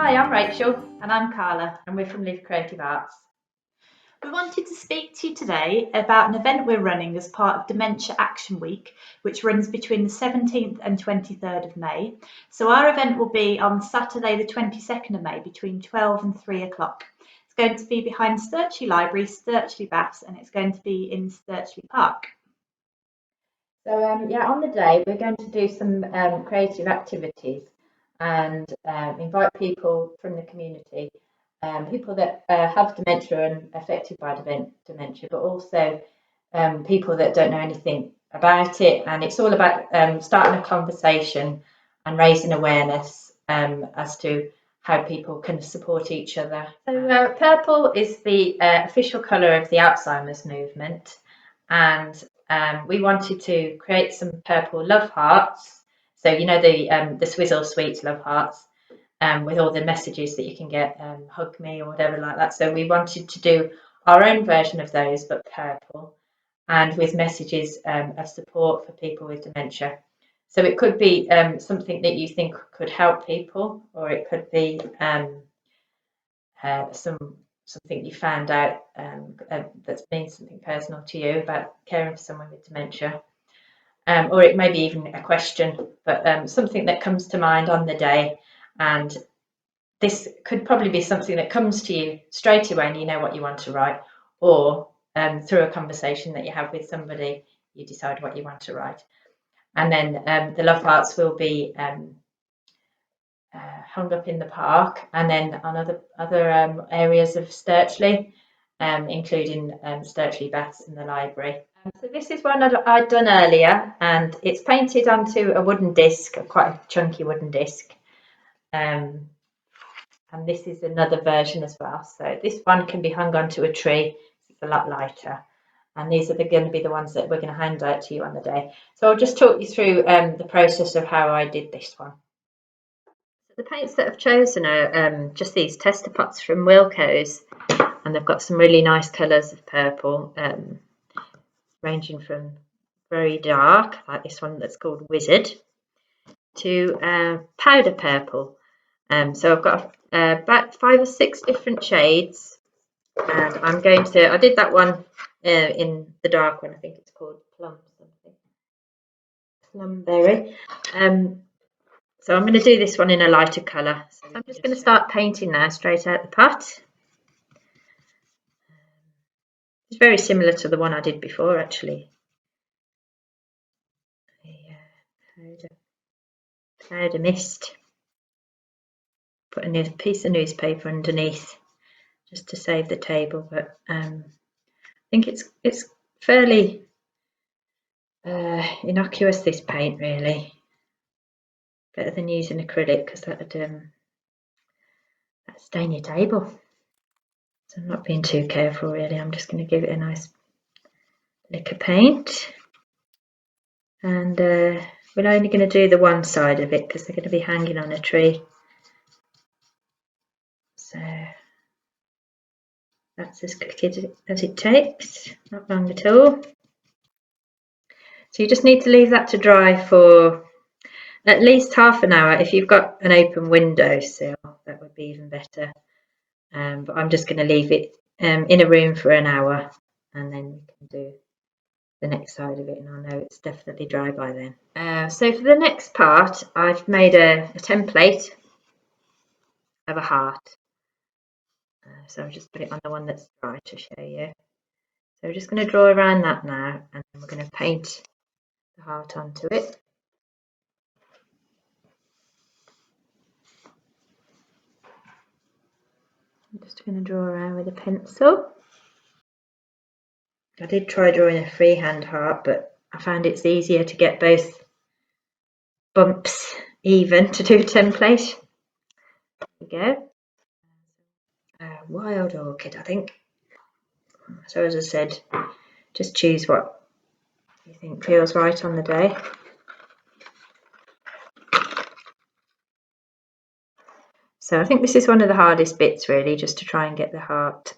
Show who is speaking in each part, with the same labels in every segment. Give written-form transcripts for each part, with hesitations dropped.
Speaker 1: Hi, I'm Rachel. And I'm Carla, and we're from Live Creative Arts. We wanted to speak to you today about an event we're running as part of Dementia Action Week, which runs between the 17th and 23rd of May. So our event will be on Saturday the 22nd of May between 12 and 3 o'clock. It's going to be behind Stirchley Library, Stirchley Baths, and it's going to be in Stirchley Park. So on the day we're going to do some creative activities and invite people from the community, people that have dementia and affected by dementia, but also people that don't know anything about it. And it's all about starting a conversation and raising awareness as to how people can support each other. So purple is the official colour of the Alzheimer's movement, and we wanted to create some purple love hearts. So you know the Swizzle Sweets love hearts, with all the messages that you can get, hug me or whatever like that. So we wanted to do our own version of those, but purple, and with messages of support for people with dementia. So it could be something that you think could help people, or it could be something you found out that's been something personal to you about caring for someone with dementia. Or it may be even a question, but something that comes to mind on the day. And this could probably be something that comes to you straight away and you know what you want to write, or through a conversation that you have with somebody, you decide what you want to write. And then the love hearts will be hung up in the park, and then on other areas of Stirchley, including Stirchley Baths and the library. So this is one I'd done earlier, and it's painted onto a wooden disc, quite a chunky wooden disc. And this is another version as well. So this one can be hung onto a tree. It's a lot lighter. And these are going to be the ones that we're going to hand out to you on the day. So I'll just talk you through the process of how I did this one. So the paints that I've chosen are just these tester pots from Wilko's, and they've got some really nice colours of purple, ranging from very dark, like this one that's called Wizard, to powder purple. So I've got about 5 or 6 different shades, and I did that one in the dark one. I think it's called Plumberry. So I'm going to do this one in a lighter colour. So I'm just going to start painting now, straight out the pot. It's very similar to the one I did before, actually. Powder mist. Put a piece of newspaper underneath just to save the table, but I think it's fairly innocuous, this paint, really. Better than using acrylic, because that'd stain your table. So I'm not being too careful, really. I'm just going to give it a nice lick of paint, and we're only going to do the one side of it because they're going to be hanging on a tree. So that's as quick as it takes, not long at all. So you just need to leave that to dry for at least half an hour. If you've got an open windowsill, that would be even better. But I'm just going to leave it in a room for an hour, and then we can do the next side of it, and I'll know it's definitely dry by then. So for the next part, I've made a template of a heart. So I'll just put it on the one that's dry to show you. So we're just going to draw around that now, and then we're going to paint the heart onto it. I'm just going to draw around with a pencil. I did try drawing a freehand heart, but I found it's easier to get both bumps even to do a template. There we go. Wild orchid, I think. So as I said, just choose what you think feels right on the day. So I think this is one of the hardest bits, really, just to try and get the heart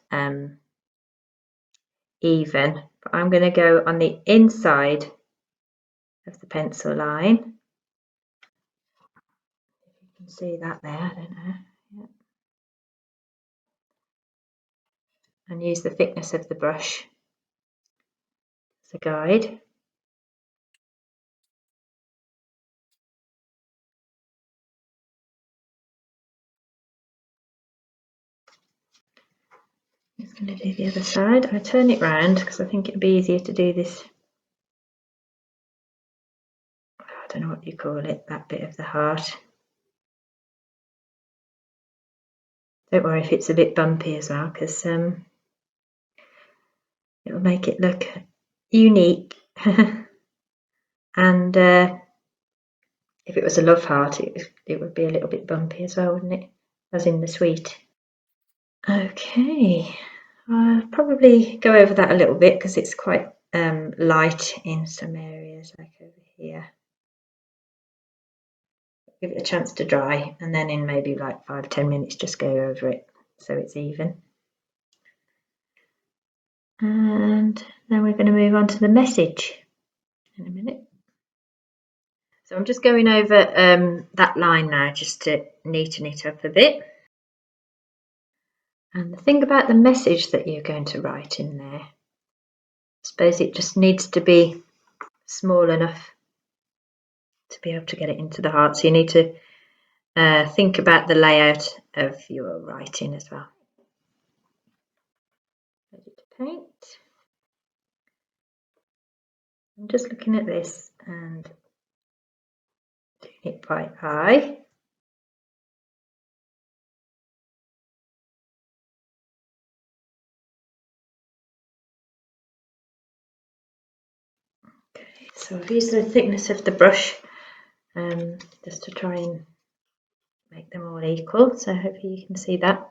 Speaker 1: even. But I'm going to go on the inside of the pencil line. If you can see that there, I don't know. Yeah. and use the thickness of the brush as a guide. I'm just going to do the other side. I turn it round because I think it'd be easier to do this. I don't know what you call it, that bit of the heart. Don't worry if it's a bit bumpy as well, because it'll make it look unique. And if it was a love heart, it would be a little bit bumpy as well, wouldn't it? As in the sweet. Okay, I'll probably go over that a little bit because it's quite light in some areas, like over here. Give it a chance to dry, and then in maybe like 5-10 minutes just go over it so it's even. And then we're going to move on to the message in a minute. So I'm just going over that line now just to neaten it up a bit. And the thing about the message that you're going to write in there, I suppose it just needs to be small enough to be able to get it into the heart. So you need to think about the layout of your writing as well. Ready to paint. I'm just looking at this and doing it by eye. Okay, so I've used the thickness of the brush just to try and make them all equal, so hopefully you can see that.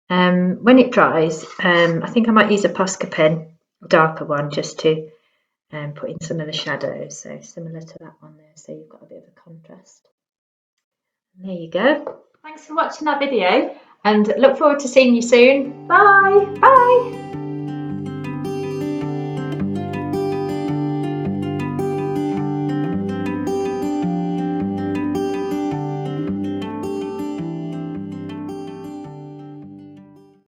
Speaker 1: When it dries, I think I might use a Posca pen, a darker one, just to put in some of the shadows, so similar to that one there, so you've got a bit of a contrast. And there you go. Thanks for watching our video and look forward to seeing you soon. Bye! Bye!